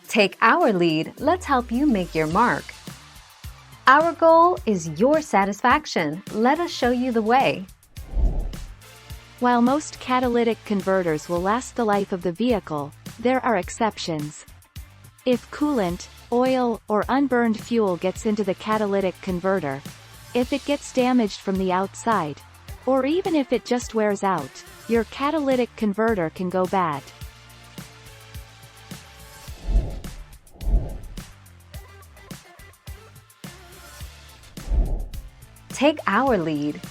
Take our lead, let's help you make your mark. Our goal is your satisfaction. Let us show you the way. While most catalytic converters will last the life of the vehicle, there are exceptions. If coolant, oil, or unburned fuel gets into the catalytic converter, if it gets damaged from the outside, or even if it just wears out, your catalytic converter can go bad. Take our lead.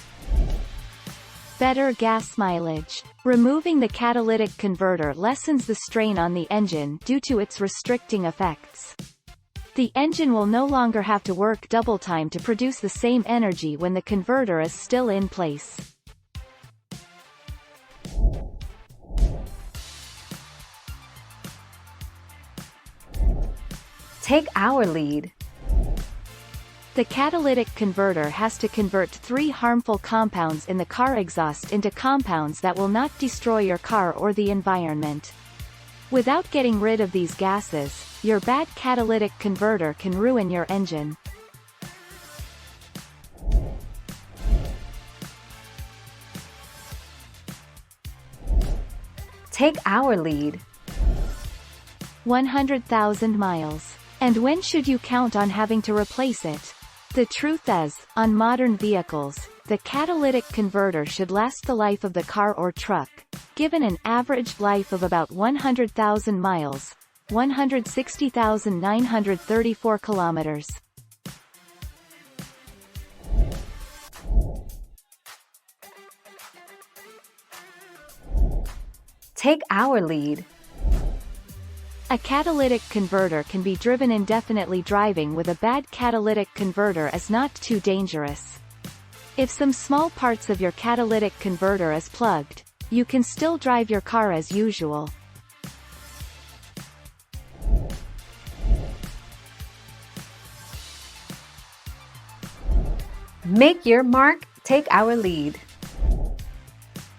Better gas mileage. Removing the catalytic converter lessens the strain on the engine due to its restricting effects. The engine will no longer have to work double time to produce the same energy when the converter is still in place. Take our lead. The catalytic converter has to convert 3 harmful compounds in the car exhaust into compounds that will not destroy your car or the environment. Without getting rid of these gases, your bad catalytic converter can ruin your engine. Take our lead. 100,000 miles. And when should you count on having to replace it? The truth is, on modern vehicles, the catalytic converter should last the life of the car or truck, given an average life of about 100,000 miles, 160,934 kilometers. Take our lead. A catalytic converter can be driven indefinitely. Driving with a bad catalytic converter is not too dangerous. If some small parts of your catalytic converter is plugged, you can still drive your car as usual. Make your mark, take our lead.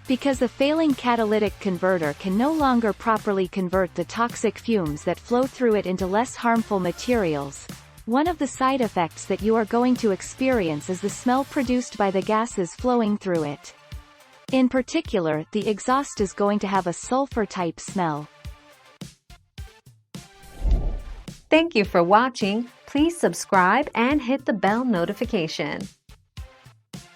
Because a failing catalytic converter can no longer properly convert the toxic fumes that flow through it into less harmful materials, one of the side effects that you are going to experience is the smell produced by the gases flowing through it. In particular, the exhaust is going to have a sulfur-type smell. Thank you for watching. Please subscribe and hit the bell notification.